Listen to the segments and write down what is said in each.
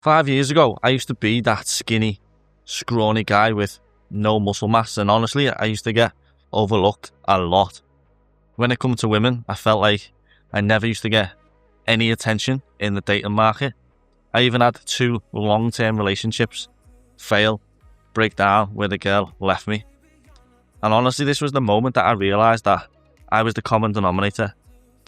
5 years ago, I used to be that skinny, scrawny guy with no muscle mass, and honestly, I used to get overlooked a lot. When it comes to women, I felt like I never used to get any attention in the dating market. I even had 2 long-term relationships fail, break down, where the girl left me. And honestly, this was the moment that I realised that I was the common denominator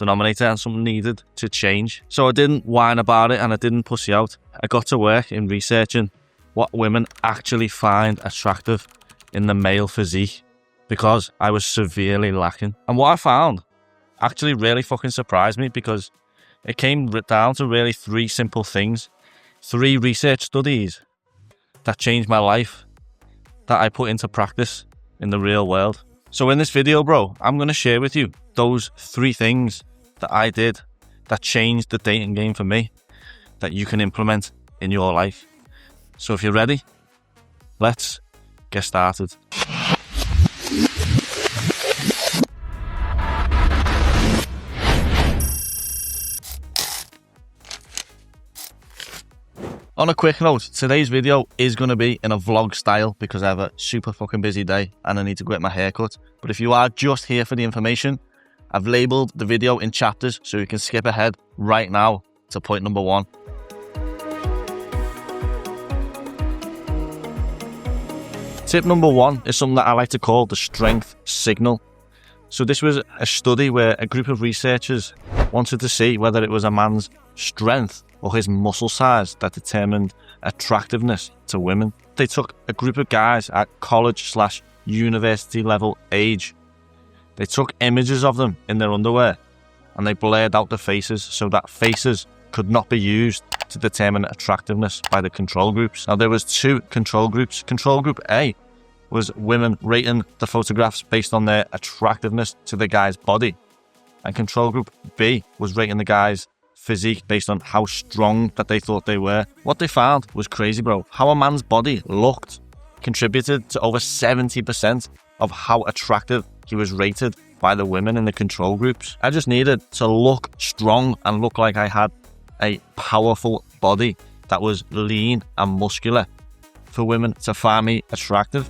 and something needed to change. So I didn't whine about it and I didn't pussy out. I got to work in researching what women actually find attractive in the male physique, because I was severely lacking. And what I found actually really fucking surprised me, because it came down to really 3 simple things. 3 research studies that changed my life, that I put into practice in the real world. So in this video, bro, I'm going to share with you those 3 things that I did that changed the dating game for me, that you can implement in your life. So if you're ready, let's get started. On a quick note, today's video is going to be in a vlog style because I have a super fucking busy day and I need to go get my hair cut. But if you are just here for the information, I've labelled the video in chapters so you can skip ahead right now to point number 1. Tip number 1 is something that I like to call the strength signal. So this was a study where a group of researchers wanted to see whether it was a man's strength or his muscle size that determined attractiveness to women. They took a group of guys at college/university level age. They took images of them in their underwear and they blurred out the faces so that faces could not be used to determine attractiveness by the control groups. Now there was 2 control groups. Control group A was women rating the photographs based on their attractiveness to the guy's body. And control group B was rating the guy's physique based on how strong that they thought they were. What they found was crazy, bro. How a man's body looked contributed to over 70% of how attractive he was rated by the women in the control groups. I just needed to look strong and look like I had a powerful body that was lean and muscular for women to find me attractive.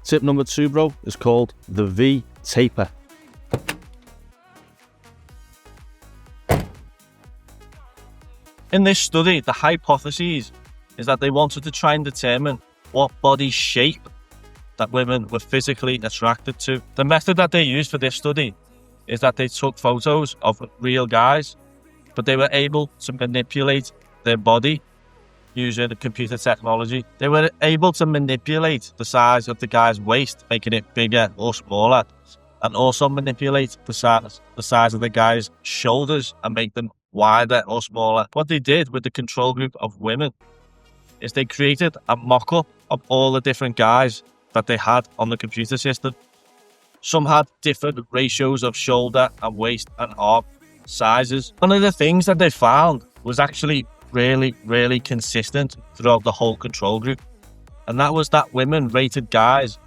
Tip number 2, bro, is called the V taper. In this study, the hypothesis is that they wanted to try and determine what body shape that women were physically attracted to. The method that they used for this study is that they took photos of real guys, but they were able to manipulate their body using computer technology. They were able to manipulate the size of the guy's waist, making it bigger or smaller, and also manipulate the size of the guy's shoulders and make them wider or smaller. What they did with the control group of women is they created a mock-up of all the different guys that they had on the computer system. Some had different ratios of shoulder and waist and arm sizes. One of the things that they found was actually really consistent throughout the whole control group, and that was that women rated guys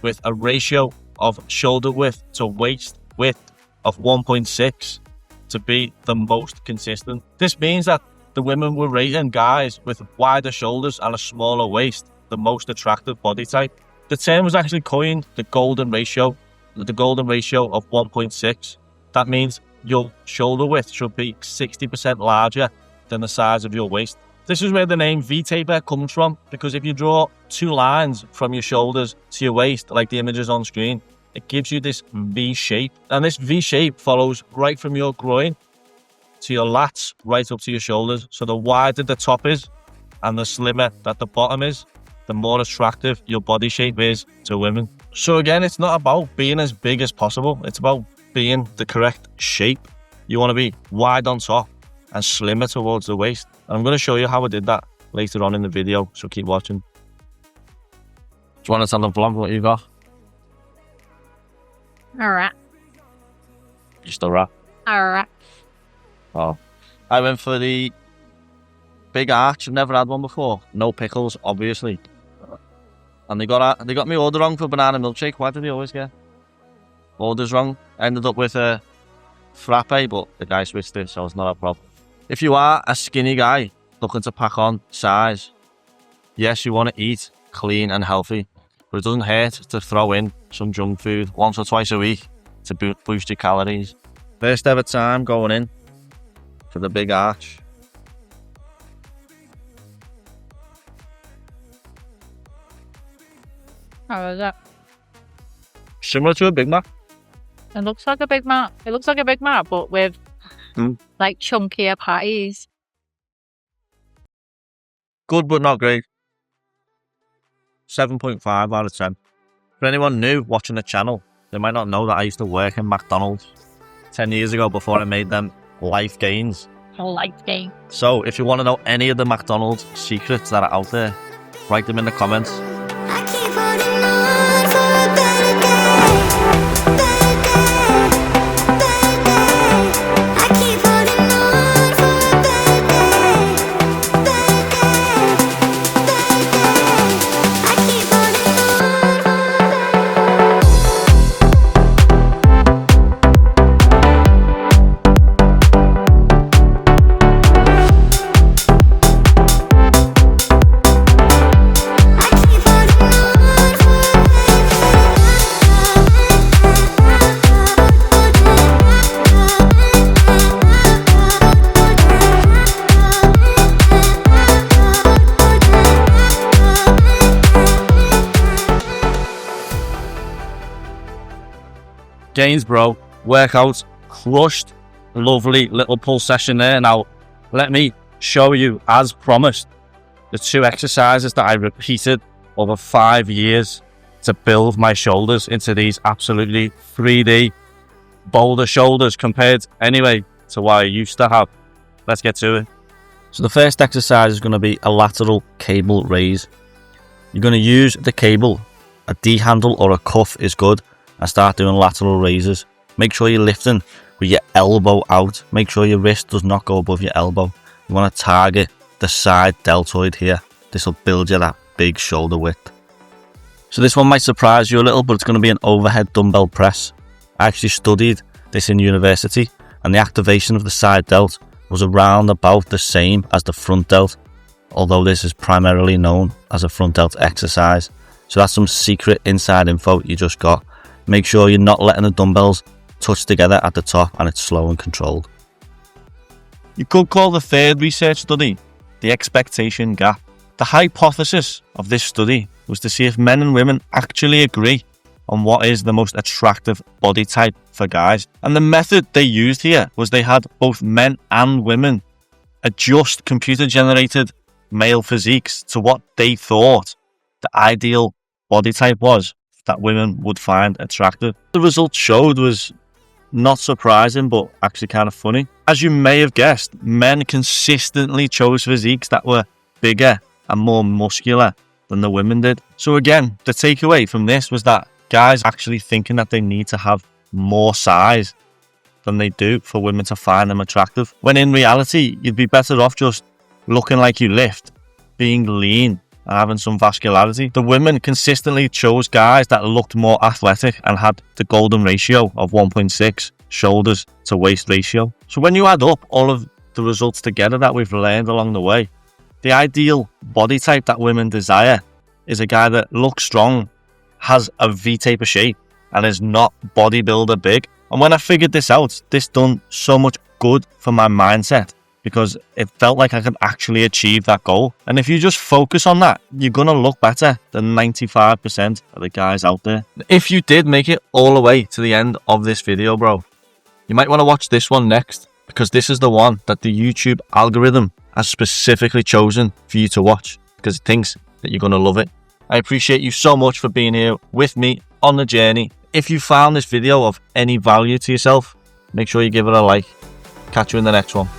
with a ratio of shoulder width to waist width of 1.6 to be the most consistent. This means that the women were rating guys with wider shoulders and a smaller waist the most attractive body type. The term was actually coined the golden ratio of 1.6. That means your shoulder width should be 60% larger than the size of your waist. This is where the name V-taper comes from, because if you draw 2 lines from your shoulders to your waist, like the images on screen, it gives you this V shape. And this V shape follows right from your groin to your lats, right up to your shoulders. So the wider the top is and the slimmer that the bottom is, the more attractive your body shape is to women. So again, it's not about being as big as possible. It's about being the correct shape. You want to be wide on top and slimmer towards the waist. And I'm going to show you how I did that later on in the video, so keep watching. Do you want to tell the vlog what you got? Alright. You still rap? Alright. Oh. I went for the big arch. I've never had one before. No pickles, obviously. And they got me order wrong for banana milkshake. Why do they always get orders wrong? I ended up with a frappe, but the guy switched it, so it's not a problem. If you are a skinny guy looking to pack on size, yes, you want to eat clean and healthy, but it doesn't hurt to throw in some junk food once or twice a week to boost your calories. First ever time going in for the big arch. How is it? Similar to a Big Mac. It looks like a Big Mac. It looks like a Big Mac, but with like chunkier patties. Good, but not great. 7.5 out of 10. For anyone new watching the channel, they might not know that I used to work in McDonald's 10 years ago before I made them life gains. A life gain. So if you want to know any of the McDonald's secrets that are out there, write them in the comments. I keep holding on for a better day, better day, better day. I keep holding on for a better day, better day, better day. I keep holding on. Gains, bro. Workout crushed. Lovely little pull session there. Now, let me show you, as promised, the 2 exercises that I repeated over 5 years to build my shoulders into these absolutely 3D boulder shoulders compared anyway to what I used to have. Let's get to it. So the first exercise is going to be a lateral cable raise. You're going to use the cable. A D handle or a cuff is good, and start doing lateral raises. Make sure you're lifting with your elbow out. Make sure your wrist does not go above your elbow. You want to target the side deltoid here. This will build you that big shoulder width. So this one might surprise you a little, but it's going to be an overhead dumbbell press. I actually studied this in university, and the activation of the side delt was around about the same as the front delt, although this is primarily known as a front delt exercise. So that's some secret inside info you just got. Make sure you're not letting the dumbbells touch together at the top, and it's slow and controlled. You could call the third research study the expectation gap. The hypothesis of this study was to see if men and women actually agree on what is the most attractive body type for guys. And the method they used here was they had both men and women adjust computer-generated male physiques to what they thought the ideal body type was that women would find attractive. The results showed was not surprising, but actually kind of funny. As you may have guessed, men consistently chose physiques that were bigger and more muscular than the women did. So again, the takeaway from this was that guys actually thinking that they need to have more size than they do for women to find them attractive, when in reality, you'd be better off just looking like you lift, being lean, and having some vascularity. The women consistently chose guys that looked more athletic and had the golden ratio of 1.6 shoulders to waist ratio. So when you add up all of the results together that we've learned along the way, the ideal body type that women desire is a guy that looks strong, has a V-taper shape, and is not bodybuilder big. And when I figured this out, this done so much good for my mindset, because it felt like I could actually achieve that goal. And if you just focus on that, you're going to look better than 95% of the guys out there. If you did make it all the way to the end of this video, bro, you might want to watch this one next, because this is the one that the YouTube algorithm has specifically chosen for you to watch, because it thinks that you're going to love it. I appreciate you so much for being here with me on the journey. If you found this video of any value to yourself, make sure you give it a like. Catch you in the next one.